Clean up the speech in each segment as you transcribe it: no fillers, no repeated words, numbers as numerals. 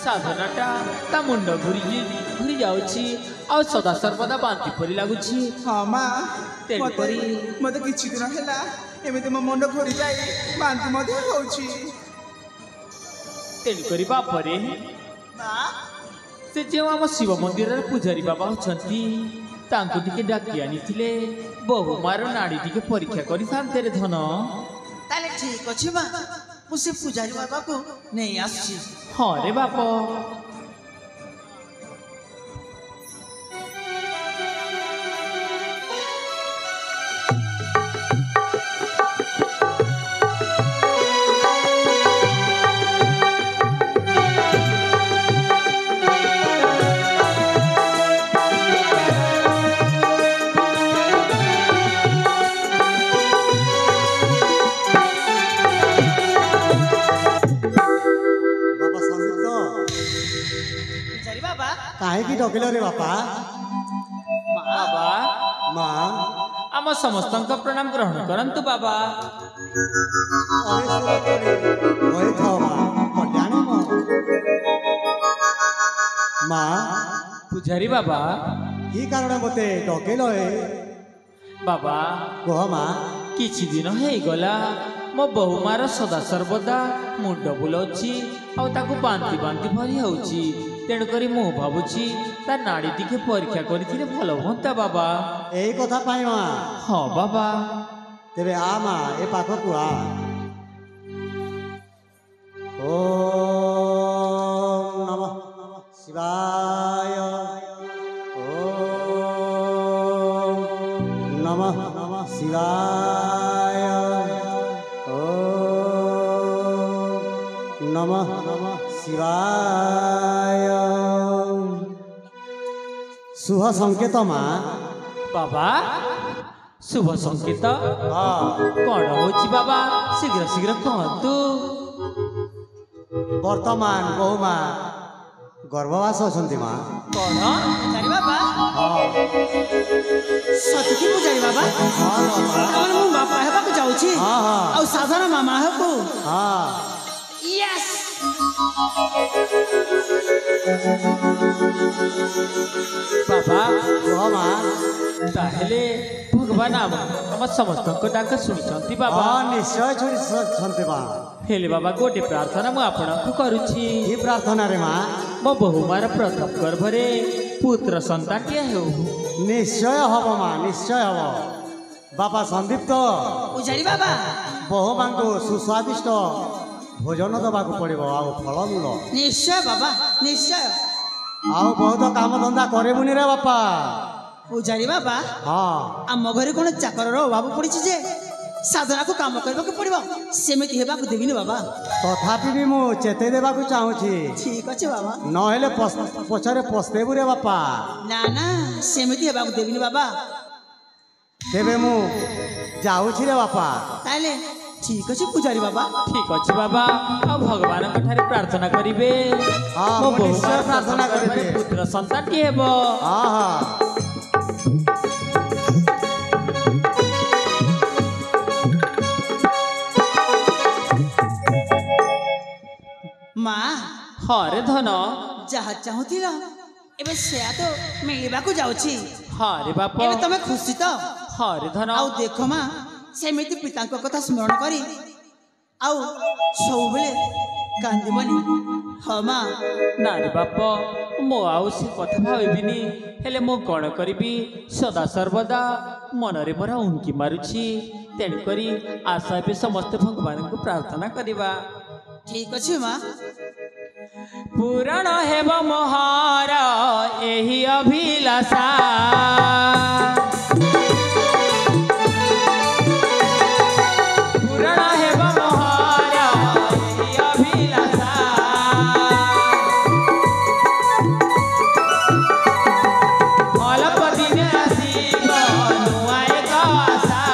साधनाटा ता मुंड घुरी जाउछि आ सदा सर्वदा बांति परि लागुछि। हाँ माँ तेणुकरी मत किछि दिन हैला एमिति मो मुंड घुरी जाई बांति मध्ये होउछि। तेणुकरी बापरे माँ से जो आम शिव मंदिर पूजारी बाबा अछंती तांको टिके डाकी आनिथिले बहु मार नाड़ी टिके परीक्षा करि शांति रे धन। ताले ठीक अछि माँ मुझे पुजारी बाबा को नहीं आसछि। हाँ रे बाप काहे की डकिल रे बापा? बाबा माँ आम समस्त प्रणाम ग्रहण करंतु बाबा। माँ पूजारी बाबा की कारण मते डकिल बाबा कह माँ? किछि दिन हे गला मो बहु मार सदा सर्वदा मुंड बुलाउछि आ ताकू बांति बांति भरी होउछि। तेणुकरी मु भावुछि ता नाड़ी टिके परीक्षा करिथिले भलो होंता बाबा। एई कथा पाई माँ? हाँ बाबा। तेरे आ माँ ए पाखकु आ। ओम नमः शिवाय ओम नमः शिवाय ओम नमः शिवाय। शुभ संकेत माँ? बाबा शुभ संकेत हाँ कौन होची बाबा शीघ्र शीघ्र कहतु। वर्तमान बहु माँ गर्भवास अछंती माँ। कौन पुजारी बाबा हाँ सतकी पुजारी बाबा हाँ बाबा तमन मु बापा हेबा को जाउछि हाँ हाँ आ साधारण मामा हेबो। हाँ यस बाबा कह माँ? ताहेले भगवान आम समस्त डाक शुणुचंती बाबा। हाँ निश्चय छुरी माँ। हेले बाबा गोटे प्रार्थना मु आपणकु करूछि। की प्रार्थना रे माँ? मो बहु मार प्रथम गर्भरे पुत्र संतानटिए हेउ। निश्चय हब माँ निश्चय हब। बापा संदीप्त पुजारी बाबा बहु माँ को सुस्वादिष्ट भोजन दबाक पड़ो आ फलमूल निश्चय बाबा निश्चय। आउ बहुत काम धंदा करेबुनि रे बापा। पुजारी बाबा हाँ आम घरे कोन चाकर अभाव पड़ी जे साधना को काम करबा को पड़िबो सेमिति हेबा को देबिनी बाबा। तथापि भी मु चेते देबाकु चाहूछि। ठीक अछि बाबा। नहेले पछरे पस्तेबु रे बापा। ना ना सेमिति हेबा को देबिनी बाबा। तेबे मु जाउछि रे बापा। ताले ठीक अछि पुजारी बाबा। ठीक अछि बाबा आ भगवान ठारे प्रार्थना करिवे। हाँ मो मु बहु निश्चय मार प्रार्थना प्रथम गर्भरे करिबे। पुत्र संतानटिए हेबो। हाँ हाँ माँ हाँ रे धन जहा चाहूथिल एबे सेया तो मिलिबा को जाउछि। हाँ रे बाप एबे तमे खुशी तो? हाँ रे धन आउ देखो माँ सेमिति पितांक कथा स्मरण करी आउ सबले कांदिबनी। हाँ माँ ना रे बाप मो आउ से कथा भाविबिनी हेले मो कौन करिबी सदा सर्वदा मनरे मोरा उनकी मारुछि। तेणुकरी आशा पे समस्त भगवान को प्रार्थना करिबा। ठीक अछि माँ। पूरण हेब मोहर एही अभिलाषा पूरण हेब मोहर एही अभिलाषा अल्प दिन आसिब नुआ एक आशा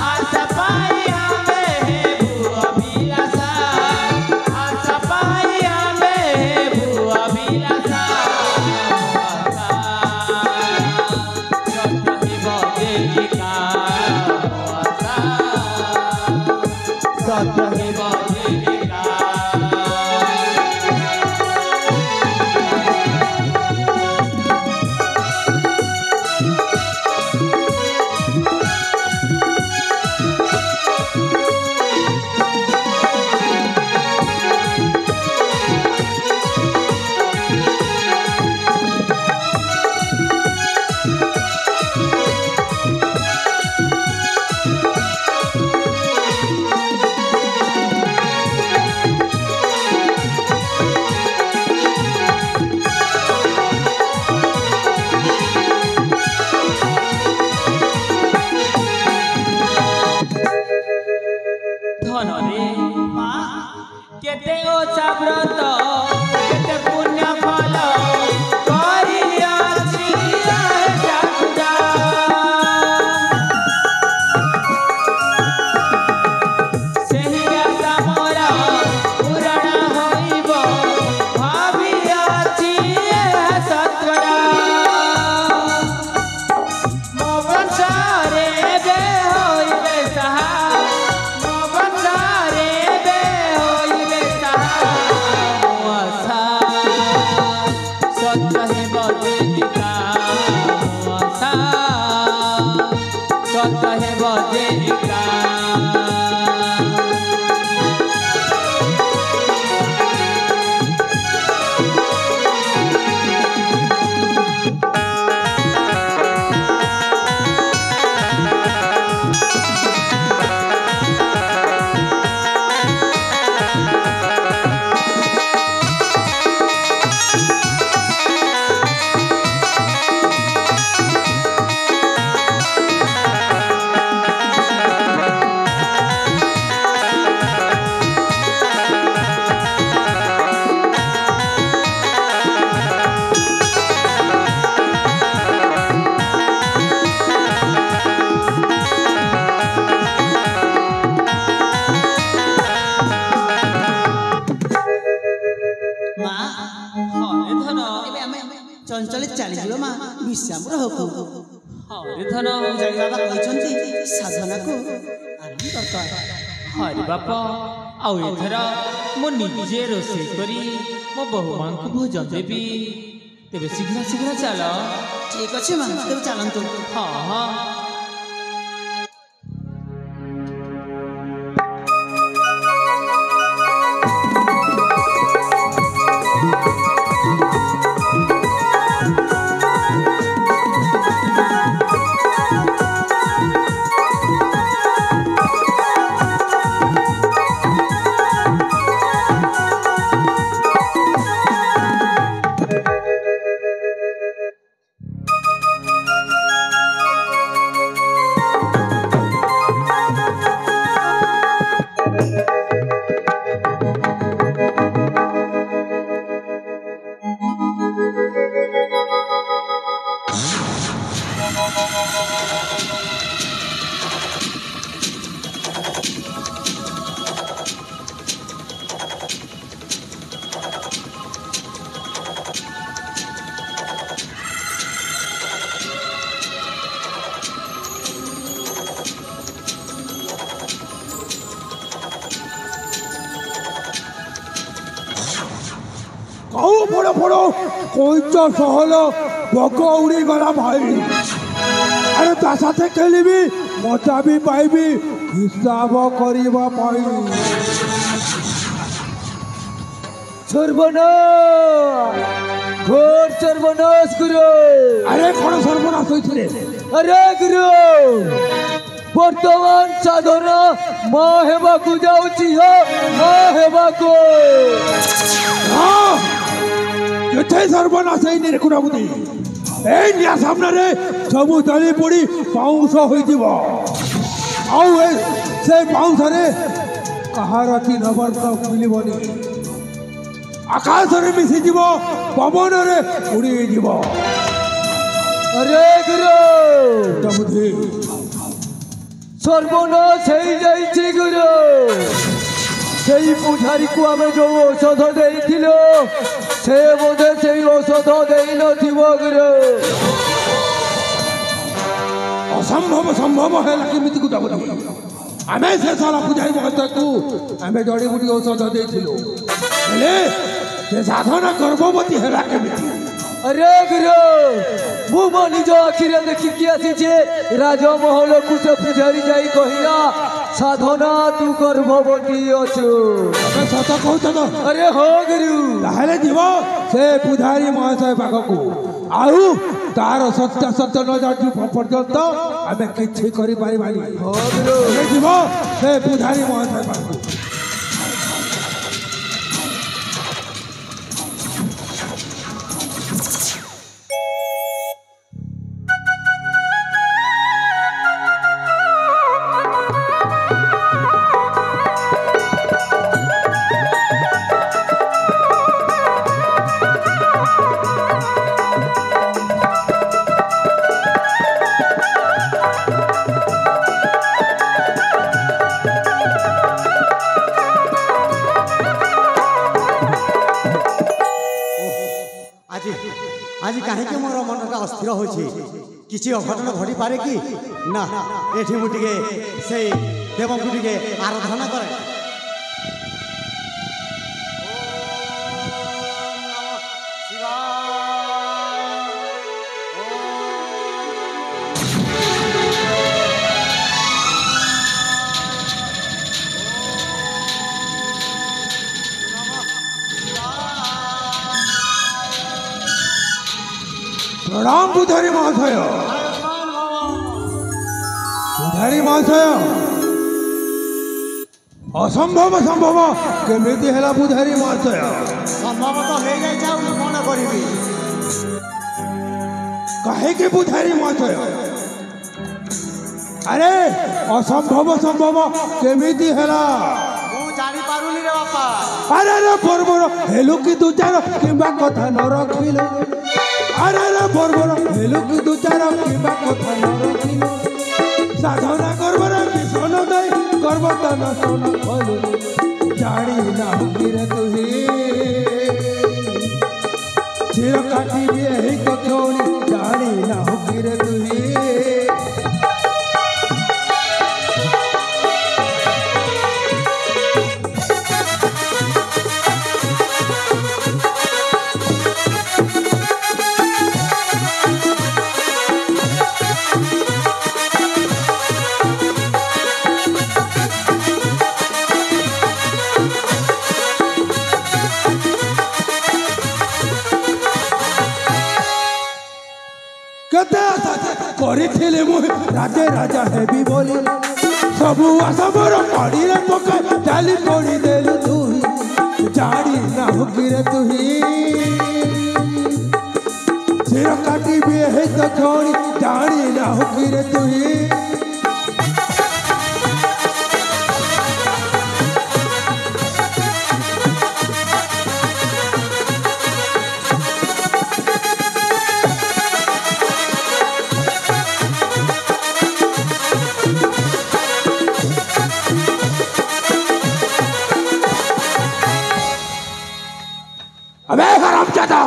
आशा पाई हमें हेबु अभिलाषा आशा पाई हमें हेबु अभिलाषा केते ओषा व्रत केते पुण्य फल करियाछि ठाकुरा सेहि आशा मोरा पूरण होइब भाबियाछि सत्वरा मो वंशरे बे होइबे सहा मो वंशरे बे होइबे सहा मो आशा सत्य हेब देविका मो आशा सत्य हेब देविका ମା ହରେ ଧନ ଏବେ ଆମେ ଚଞ୍ଚଳ ଚାଲିଯିବ ମା ବିଶ୍ରାମର ହକୁ ହରେ ଧନ ପୂଜାରୀ ବାବା କହିଛନ୍ତି ସାଧନାକୁ ଆରମ୍ଭ ଦରକାର। ହରେ ବାପ ଆଉ ଏଥର ମୁଁ ନିଜେ ରୋଷେଇ କରି ମୋ ବୋହୂ ମାଙ୍କୁ ଭୋଜନ ଦେବି ତେବେ ଶୀଘ୍ର ଶୀଘ୍ର ଚାଲ ଠିକ ଅଛି ମା ତେବେ ଚାଲନ୍ତୁ। ହଁ ହଁ কাউ ফোড়ো ফোড়ো কইচ সহল বক উড়ি গলা ভাই আরে তা সাথে খেলিবি মজা বি পাইবি হিসাব করিবা পাই সর্বনাশ ঘোর সর্বনাশ গুরু আরে কোন সর্বনাশ হইছে রে আরে গুরু বর্তমান সাধনা মা হেবাকু যাଉଛି মা হেবাকু কেতে সর্বনাশ হইনি রে কুড়াবুদি এই নিয়া সামনে সবু জলি পড়ি পাউঁশ হইଯିବ ଆଉ ସେ ପାଉଁଶରେ କାହାର ଚିହ୍ନ ବର୍ଷ ମିଳିବନି ଆକାଶରେ ମିଶିଯିବ ପବନରେ ଉଡ଼ିଯିବ আরে গুরু ବୁଦ୍ଧି সর্বনাশ ହେଇଯାଇଛି গুরু সেই পূজারীକୁ ଆମେ ଯୋଉ ଔଷଧ ଦେଇଥିଲୁ ସେ ବୋଧେ ସେଇ ଔଷଧ ଦେଇନଥିବ ଗୁରୁ ଅସମ୍ଭବ ସମ୍ଭବ ହେଲା କେମିତି କୁଟାବୁଦି ଆମେ ସେ ସାରା ପୂଜାରୀ ମହତକୁ ଆମେ ଜଡ଼ିବୁଟି ଔଷଧ ଦେଇଥିଲୁ ହେଲେ ସେ ସାଧନା ଗର୍ଭବତୀ ହେଲା କେମିତି আরে গুরু ମୁଁ ମୋ ନିଜ ଆଖିରେ ଦେଖିକି ଆସିଛି ରାଜମହଲକୁ ସେ ପୂଜାରୀ ଯାଇ କହିଲା ସାଧନା ତୁ ଗର୍ଭବତୀ ଅଛୁ ତମେ ସତ କହୁଛ ତ ଆରେ ହଁ ଗୁରୁ ତାହେଲେ ଯିବ ସେ ପୂଜାରୀ ମହାଶୟ ପାଖକୁ ଆଉ ତାର ସତ୍ୟାସତ୍ୟ ନ ଜାଣିବା ପର୍ଯ୍ୟନ୍ତ ଆମେ କିଛି କରିପାରିବାନି ତମେ ଯିବ ସେ ପୂଜାରୀ ମହାଶୟ ପାଖକୁ आज कहीं मोर मनटा अस्थिर होछि किछि अघटन घटी पारे कि ना एठी मु टिके से देव को टिके आराधना करे। प्रणाम पुजारी महाशय। पुजारी महाशय असंभव संभव केमिति हैला पुजारी महाशय? संभव तो हे जाय जाऊ कोन करिबी काहे के पुजारी महाशय? अरे असंभव संभव केमिति हैला? मु जानि पारुनी रे बापा। अरे रे बरबर हेलु की दुचार किंबा कथा न रखिलो। अरे रे बरबर हेलु की दुचार किंबा कथा न रखिलो। साधना करबर विषण दई गर्भतन सोन खोलु जानी ना गिरे तुही चिर काटी भी ही कथोनी जानी ना गिरे तुही। କରିଥିଲେ ମୁଁ ରାଜେ ରାଜା ହେବି ବୋଲି ସବୁ ଆଶା ମୋର ପଡ଼ିରେ ପକାଇ ଚାଲି ପଡ଼ିଦେଲୁ ତୁହି ଜାଣି ନାହୁଁ କିରେ ତୁହି ଚିର କାଟିବି ହେଇ ତ କ୍ଷଣି ଜାଣି ନାହୁଁ କିରେ ତୁହି। अबे हरामजादा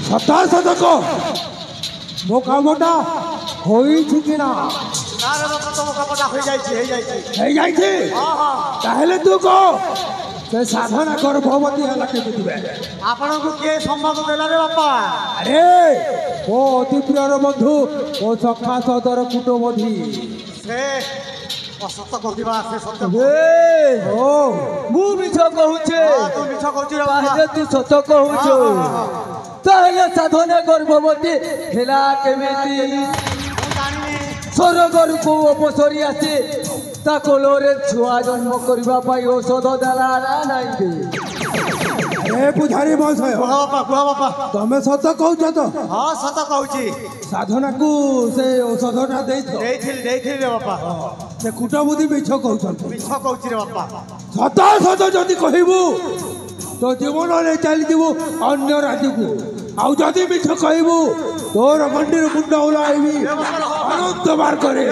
सता सतक मो कामटा होइछि कि ना? तारे बापा तो कपटा हो जाय छी हे जाइछि। हां हां ताहले तू को से साधना गर्भवती हला के दिबे आपण को के संभव देला रे बापा? अरे ओ अति प्रियर बंधु ओ सखा सदर कुटुंबधी से असत करदिबा से सत्य ए ओ ମୁଁ ମିଛ କହୁଛେ तू मिछ कहछि रे बापा। ତାହେଲେ ତୁ ସତ କହୁଛୁ ତାହେଲେ ସାଧନା ଗର୍ଭବତୀ ହେଲା କେମିତି? ମୁଁ ଜାଣିନି ସ୍ୱର୍ଗରୁ କୋଉ ଅପସରି ଆସି ତା କୋଳରେ ଛୁଆ ଜନ୍ମ କରିବା ପାଇଁ ଔଷଧ ଦେଲା ନା ନାହିଁ? ए पुजारी महाशय कुआ बापा तमे सत कहउछ तो हां सत कहउछि साधना को से औषधटा देइछ देइथिल रे बापा। से कुटबुद्धि मिछ कहउछ मिछ कहउछि रे बापा। सत सत जदि कहबू तो जीवन रे चली जीवु अन्य राज्य को आउ जदि मिछ कहबू तोर गंडीर मुंड उलाइबी अनंत बार करे।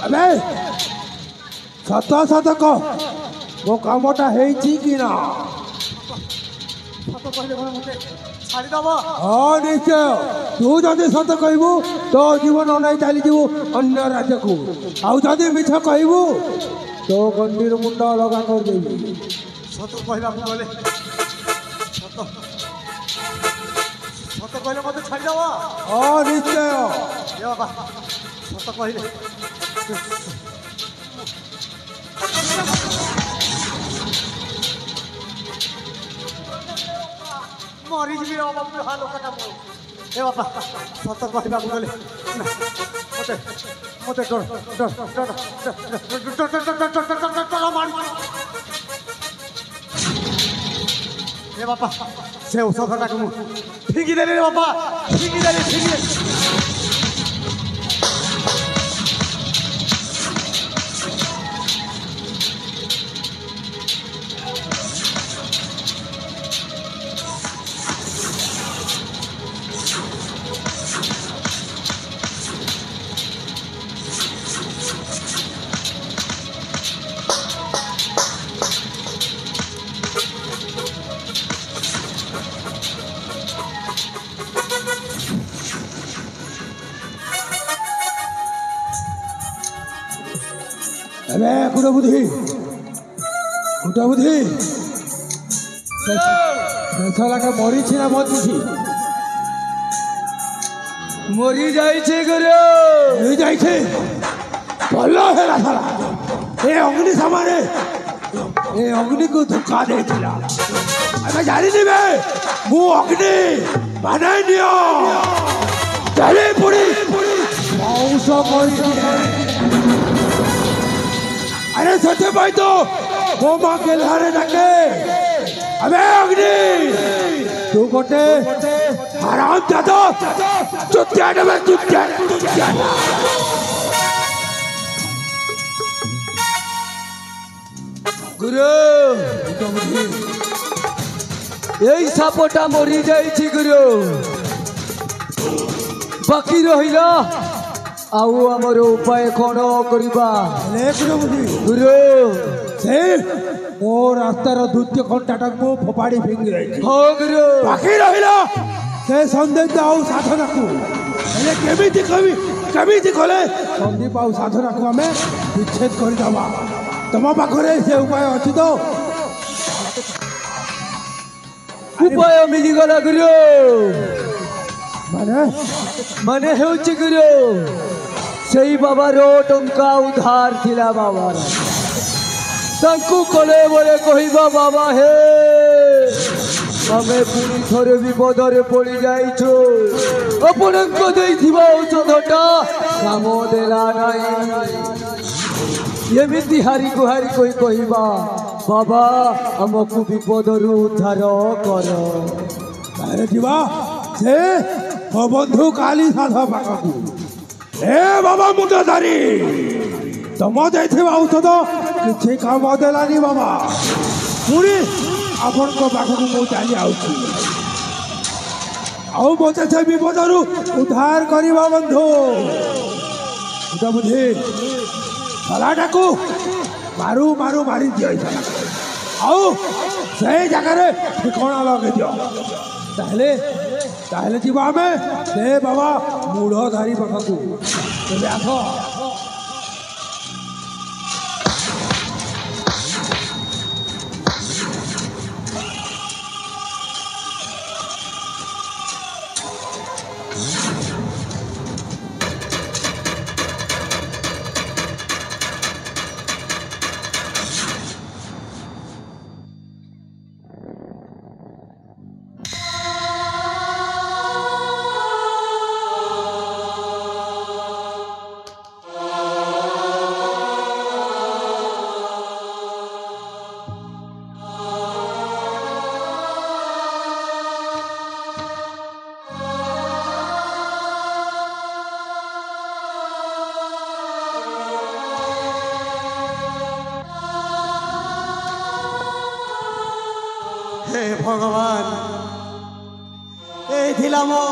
अबे सत सत कह मो कामटा हेछि कि ना? सत कहले मते छाड़ी दबो। हाँ निश्चय तू जदि सत कहबू तो जीवन नहीं चली जीवु अन्य राज्य को आउ जदि मिछ कहबू तो गंडीर मुंड लगा कर देबी। सत कहला बोले सत सत कहले मते छाड़ी दबो। हाँ निश्चय ए बाबा सत कहले मरी जी बाबा हाल कटा मो ए बाबा सत कहला बोले मते मते डर डर डर मार ए बाबा से औषधटा को फिंगी देले रे बाबा फिंगी देले ଏବେ କୁଟ ବୁଦ୍ଧି ଶେଷ ଲାଗେ ମରିଛି ନା ବଞ୍ଚିଛି? ମରି ଯାଇଛି ଗୁରୁ। ମରିଯାଇଛି। ଭଲ ହେଲା ସାରା ଏ ଅଗ୍ନି ସମାନେ ଏ ଅଗ୍ନିକୁ ଧୋକା ଦେଇଥିଲା। ଆମେ ଜାଣିନିବେ ମୁଁ ଅଗ୍ନି ମାନେ ନିଅ ଚାଲି ପଡ଼ି ମାଉସ କରିଦିଏ। ଆରେ ସେଥିପାଇଁ ତ ମୋ ମା ଗେହ୍ଲାରେ ଡାକେ ଆମେ ଅଗ୍ନି ତୁ ଗୋଟେ ହାରାମ ଦାଦ ଚୁତିଆ ନେବେ ଚୁତିଆ। গুরু এই সাপটা মরি যাইছি গুরু। বাকি রহিলা আউ আমার উপায় কোন করিবা? গুরু ସେ ମୋ ରାସ୍ତାର ଦ୍ୱିତୀୟ ଘଣ୍ଟାଟାକୁ ମୁଁ ଫୋପାଡ଼ି ଫିଙ୍ଗି ଦେଇଛି। ହଁ ଗୁରୁ। ବାକି ରହିଲା ସେ ସନ୍ଦୀପ ଆଉ ସାଧନାକୁ। ହେଲେ କେମିତି କଲେ ସନ୍ଦୀପ ଆଉ ସାଧନାକୁ ଆମେ ବିଚ୍ଛେଦ କରିଦେବା? ତମ ପାଖରେ ସେ ଉପାୟ ଅଛି ତ? উপায় মিলিগলা গুরু। ମାନେ মানে ହେଉଛି গুরু সেই বাবার টঙ্কা উধার ଥିଲା বাবার। ତାଙ୍କୁ କଲେ ବଳେ କହିବା ବାବା ହେ ଆମେ ପୁଣି ଥରେ ବିପଦରେ ପଡ଼ି ଯାଇଛୁ। ଆପଣଙ୍କ ଦେଇଥିବା ଔଷଧଟା କାମ ଦେଲା ନାହିଁ। ଏମିତି ହାରି ଗୁହାରି କହିବା ବାବା ଆମକୁ ବିପଦରୁ ଉଦ୍ଧାର କର। ତାହେଲେ ଯିବା ସେ ମୋ ବନ୍ଧୁ କାଲି ସାଧ ପାଖକୁ। ଏ ବାବା ମୁଣ୍ଡଧାରୀ ତମ ଦେଇଥିବା ଔଷଧ କିଛି କାମ ଦେଲାନି ବାବା। ପୁଣି ଆପଣଙ୍କ ପାଖକୁ ମୁଁ ଚାଲି ଆସୁଛି ଆଉ ମୋତେ ସେ ବିପଦରୁ ଉଦ୍ଧାର କରିବା ବନ୍ଧୁ। ବୁଝି ଶଳାଟାକୁ ମାରି ଦିଅ ଆଉ ସେଇ ଜାଗାରେ ଠିକଣା ଲଗେଇ ଦିଅ। ତାହେଲେ ଯିବା ଆମେ ସେ ବାବା ମୁଢ଼ଧାରୀ ପାଖକୁ। ତେବେ ଆସ। হে ভগবান এই ଥିଲା ମୋ